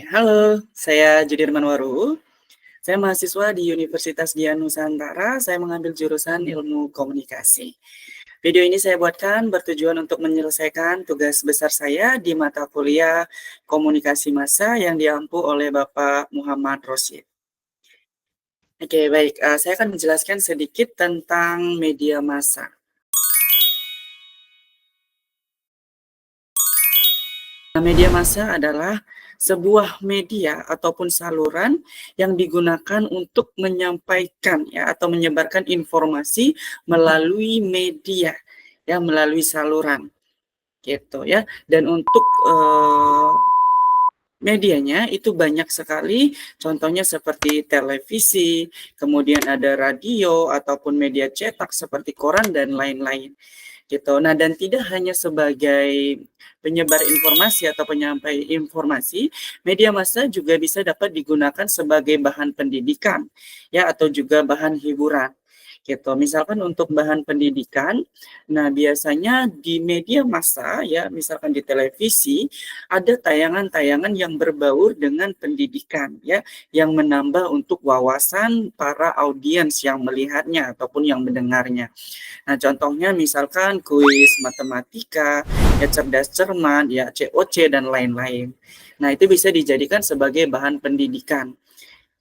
Halo, saya Judirman Waru. Saya mahasiswa di Universitas Dian Nusantara. Saya mengambil jurusan Ilmu Komunikasi. Video ini saya buatkan bertujuan untuk menyelesaikan tugas besar saya di mata kuliah Komunikasi Massa yang diampu oleh Bapak Muhammad Rosyid. Oke, baik. Saya akan menjelaskan sedikit tentang media massa. Media massa adalah sebuah media ataupun saluran yang digunakan untuk menyampaikan ya atau menyebarkan informasi melalui media ya, melalui saluran gitu ya. Dan untuk medianya itu banyak sekali, contohnya seperti televisi, kemudian ada radio ataupun media cetak seperti koran dan lain-lain gitu. Nah, dan tidak hanya sebagai penyebar informasi atau penyampai informasi, media massa juga bisa dapat digunakan sebagai bahan pendidikan ya atau juga bahan hiburan gitu. Misalkan untuk bahan pendidikan, nah biasanya di media massa ya, misalkan di televisi ada tayangan-tayangan yang berbaur dengan pendidikan ya, yang menambah untuk wawasan para audiens yang melihatnya ataupun yang mendengarnya. Nah, contohnya misalkan kuis matematika, ya cerdas cermat, ya COC dan lain-lain. Nah, itu bisa dijadikan sebagai bahan pendidikan.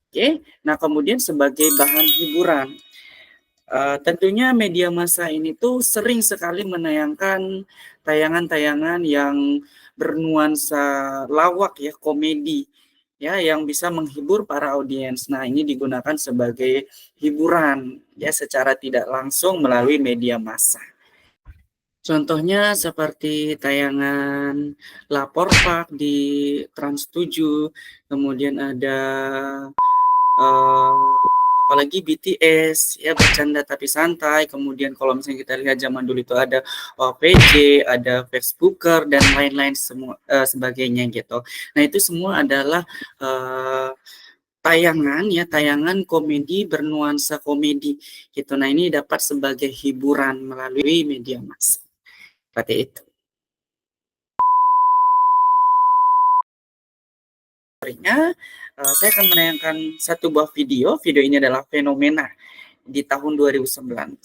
Oke. Nah, kemudian sebagai bahan hiburan. Tentunya media massa ini tuh sering sekali menayangkan tayangan-tayangan yang bernuansa lawak ya, komedi ya yang bisa menghibur para audiens. Nah, ini digunakan sebagai hiburan ya secara tidak langsung melalui media massa. Contohnya seperti tayangan Lapor Pak di Trans 7, kemudian ada eh, apalagi BTS ya bercanda tapi santai. Kemudian kalau misalnya kita lihat zaman dulu itu ada OPJ, ada Facebooker dan lain-lain semua sebagainya gitu. Nah, itu semua adalah tayangan ya, tayangan komedi bernuansa komedi gitu. Nah, ini dapat sebagai hiburan melalui media massa. Seperti itu. Saya akan menayangkan satu buah video. Video ini adalah fenomena di tahun 2019.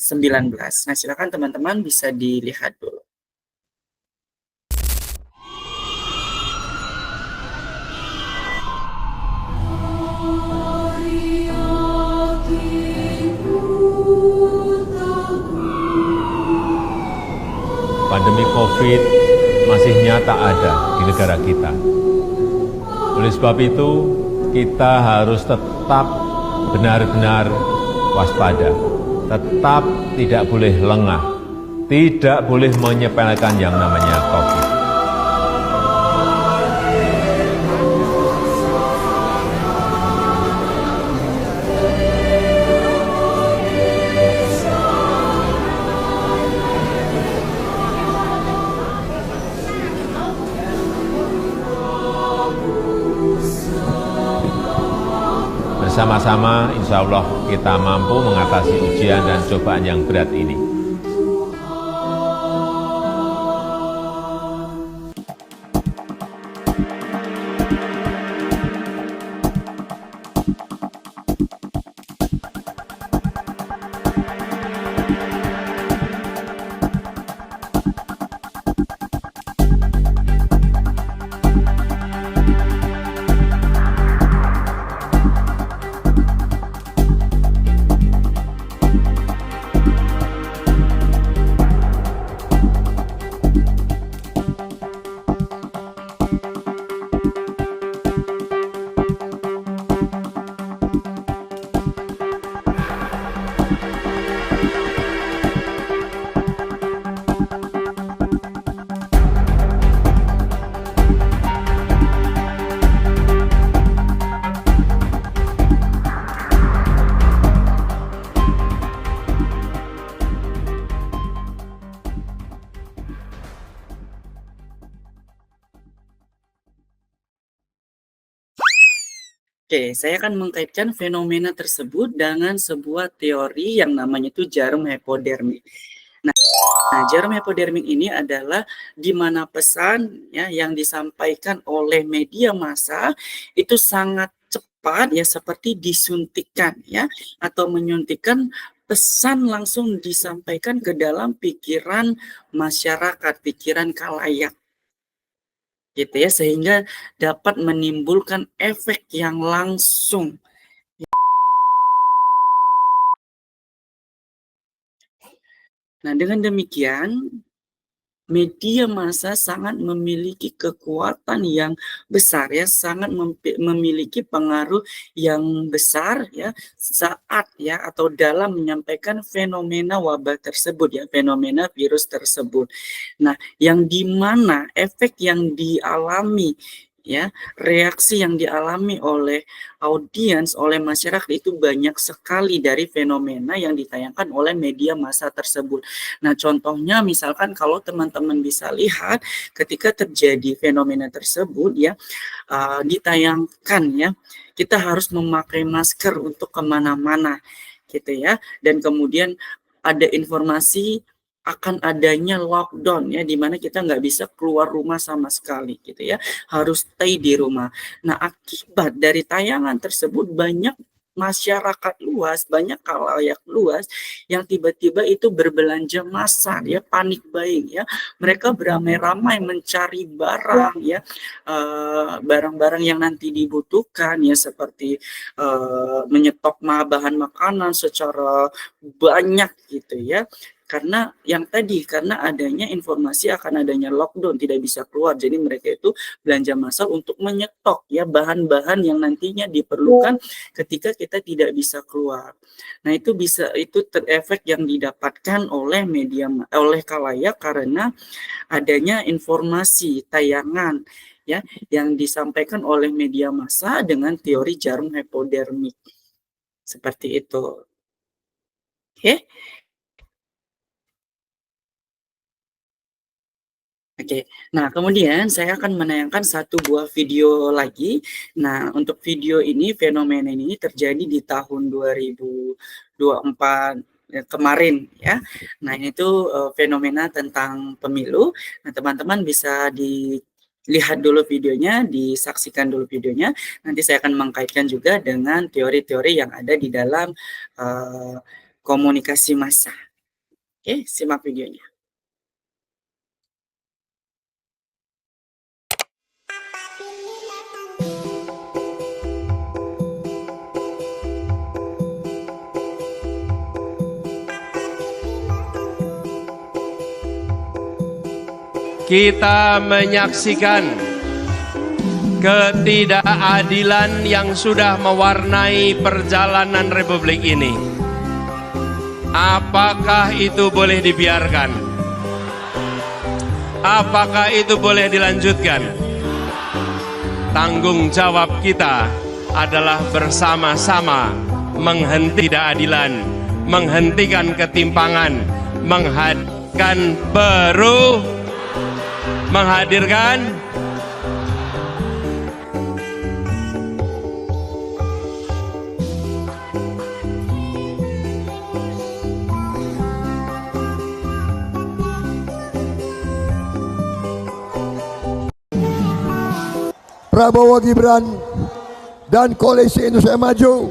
Nah, silakan teman-teman bisa dilihat dulu. Pandemi COVID masih nyata ada di negara kita. Oleh sebab itu, kita harus tetap benar-benar waspada, tetap tidak boleh lengah, tidak boleh menyepelekan yang namanya COVID. Bersama-sama insya Allah kita mampu mengatasi ujian dan cobaan yang berat ini. Oke, saya akan mengkaitkan fenomena tersebut dengan sebuah teori yang namanya itu jarum hipodermik. Nah, Nah, jarum hipodermik ini adalah di mana pesan ya yang disampaikan oleh media massa itu sangat cepat ya, seperti disuntikkan ya, atau menyuntikkan pesan langsung disampaikan ke dalam pikiran masyarakat, pikiran khalayak gitu ya, sehingga dapat menimbulkan efek yang langsung. Nah, dengan demikian media massa sangat memiliki kekuatan yang besar ya, sangat memiliki pengaruh yang besar ya saat ya atau dalam menyampaikan fenomena wabah tersebut ya, fenomena virus tersebut. Nah, yang di mana efek yang dialami ya, reaksi yang dialami oleh audiens, oleh masyarakat itu banyak sekali dari fenomena yang ditayangkan oleh media massa tersebut. Nah, contohnya misalkan kalau teman-teman bisa lihat ketika terjadi fenomena tersebut ya, ditayangkan ya, kita harus memakai masker untuk kemana-mana gitu ya, dan kemudian ada informasi akan adanya lockdown ya, di mana kita nggak bisa keluar rumah sama sekali gitu ya, harus stay di rumah. Nah, akibat dari tayangan tersebut banyak masyarakat luas, banyak khalayak luas yang tiba-tiba itu berbelanja massal ya, panik buying ya. Mereka beramai-ramai mencari barang ya, barang-barang yang nanti dibutuhkan ya, seperti menyetop bahan makanan secara banyak gitu ya. Karena yang tadi, karena adanya informasi akan adanya lockdown, tidak bisa keluar. Jadi mereka itu belanja massal untuk menyetok ya bahan-bahan yang nantinya diperlukan ketika kita tidak bisa keluar. Nah, itu terefek yang didapatkan oleh oleh khalayak karena adanya informasi tayangan ya yang disampaikan oleh media massa dengan teori jarum hipodermik. Seperti itu. Oke. Oke, nah kemudian saya akan menayangkan satu buah video lagi. Nah, untuk video ini, fenomena ini terjadi di tahun 2024 kemarin ya. Nah, ini tuh fenomena tentang pemilu. Nah, teman-teman bisa dilihat dulu videonya, disaksikan dulu videonya. Nanti saya akan mengkaitkan juga dengan teori-teori yang ada di dalam komunikasi massa. Oke, simak videonya. Kita menyaksikan ketidakadilan yang sudah mewarnai perjalanan Republik ini. Apakah itu boleh dibiarkan? Apakah itu boleh dilanjutkan? Tanggung jawab kita adalah bersama-sama menghentikan ketidakadilan, menghentikan ketimpangan, menghadirkan Prabowo Gibran dan Koalisi Indonesia Maju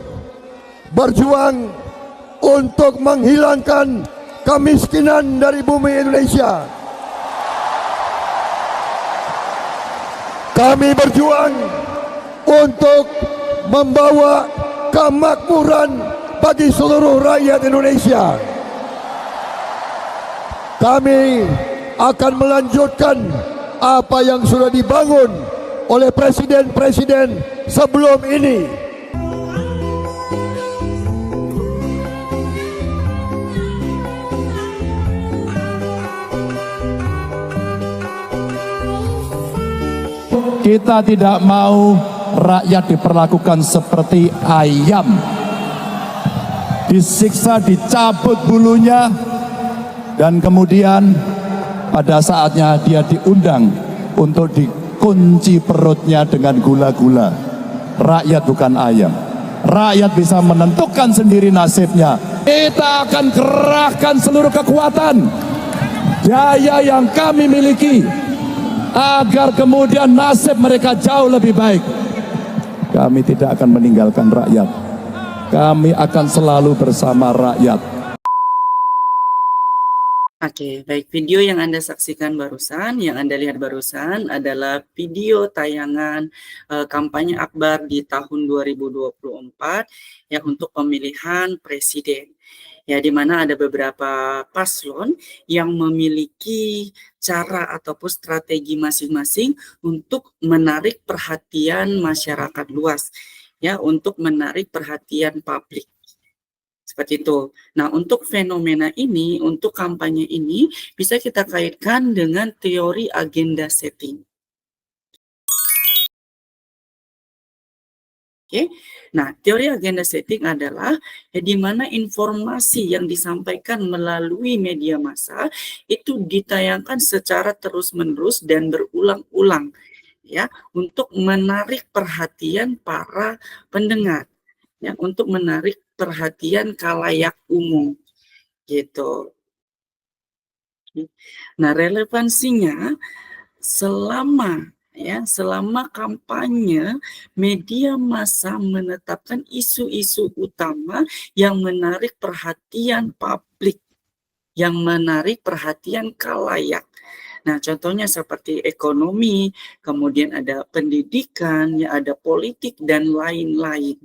berjuang untuk menghilangkan kemiskinan dari bumi Indonesia. Kami berjuang untuk membawa kemakmuran bagi seluruh rakyat Indonesia. Kami akan melanjutkan apa yang sudah dibangun oleh presiden-presiden sebelum ini. Kita tidak mau rakyat diperlakukan seperti ayam, disiksa, dicabut bulunya, dan kemudian pada saatnya dia diundang untuk dikunci perutnya dengan gula-gula. Rakyat bukan ayam. Rakyat bisa menentukan sendiri nasibnya. Kita akan kerahkan seluruh kekuatan daya yang kami miliki, agar kemudian nasib mereka jauh lebih baik. Kami tidak akan meninggalkan rakyat. Kami akan selalu bersama rakyat. Oke, baik. Video yang Anda saksikan barusan, yang Anda lihat barusan adalah video tayangan kampanye akbar di tahun 2024 ya untuk pemilihan presiden. Ya, di mana ada beberapa paslon yang memiliki cara ataupun strategi masing-masing untuk menarik perhatian masyarakat luas, ya, untuk menarik perhatian publik. Seperti itu. Nah, untuk fenomena ini, untuk kampanye ini, bisa kita kaitkan dengan teori agenda setting. Oke, nah teori agenda setting adalah di mana informasi yang disampaikan melalui media massa itu ditayangkan secara terus-menerus dan berulang-ulang, ya, untuk menarik perhatian para pendengar, ya, untuk menarik perhatian khalayak umum, gitu. Nah, relevansinya selama kampanye media massa menetapkan isu-isu utama yang menarik perhatian publik, yang menarik perhatian khalayak. Nah, contohnya seperti ekonomi, kemudian ada pendidikan, ya, ada politik dan lain-lain.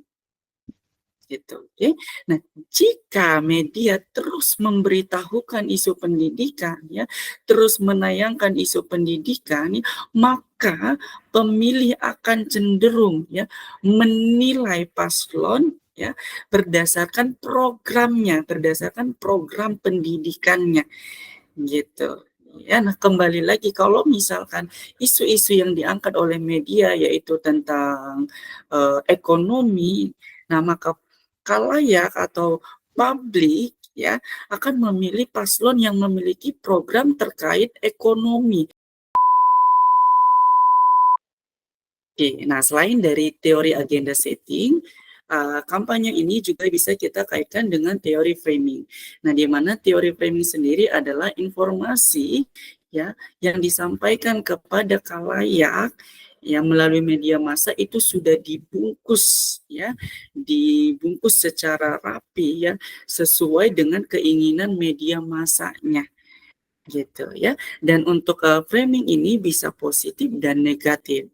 Gitu, oke. Nah, jika media terus memberitahukan isu pendidikan, ya, terus menayangkan isu pendidikan, ya, maka pemilih akan cenderung, ya, menilai paslon, ya, berdasarkan programnya, berdasarkan program pendidikannya, gitu. Ya, nah kembali lagi kalau misalkan isu-isu yang diangkat oleh media yaitu tentang ekonomi, nah maka khalayak atau publik, ya, akan memilih paslon yang memiliki program terkait ekonomi. Oke, nah selain dari teori agenda setting, kampanye ini juga bisa kita kaitkan dengan teori framing. Nah, di mana teori framing sendiri adalah informasi, ya, yang disampaikan kepada khalayak yang melalui media massa itu sudah dibungkus, ya, dibungkus secara rapi, ya, sesuai dengan keinginan media massanya, gitu ya. Dan untuk framing ini bisa positif dan negatif.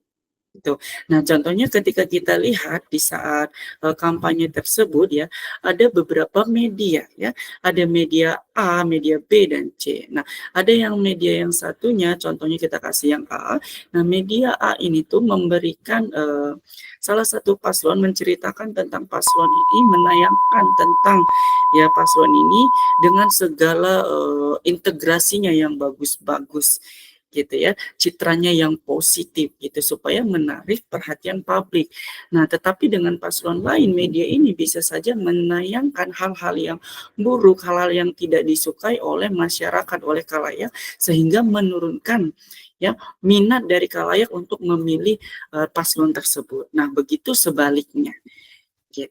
Gitu. Nah, contohnya ketika kita lihat di saat kampanye tersebut, ya, ada beberapa media, ya, ada media A, media B dan C. Nah, ada yang media yang satunya, contohnya kita kasih yang A. Nah, media A ini tuh memberikan salah satu paslon menceritakan tentang paslon ini, menayangkan tentang ya paslon ini dengan segala integrasinya yang bagus-bagus, gitu ya, citranya yang positif gitu supaya menarik perhatian publik. Nah, tetapi dengan paslon lain media ini bisa saja menayangkan hal-hal yang buruk, hal-hal yang tidak disukai oleh masyarakat, oleh khalayak sehingga menurunkan ya minat dari khalayak untuk memilih paslon tersebut. Nah, begitu sebaliknya. Gitu.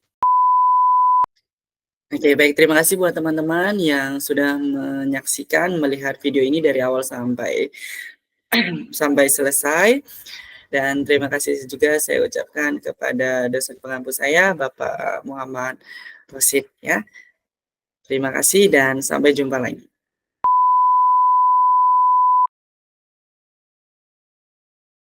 Oke, baik. Terima kasih buat teman-teman yang sudah menyaksikan, melihat video ini dari awal sampai selesai. Dan terima kasih juga saya ucapkan kepada dosen pengampu saya, Bapak Muhammad Rosid, ya. Terima kasih dan sampai jumpa lagi.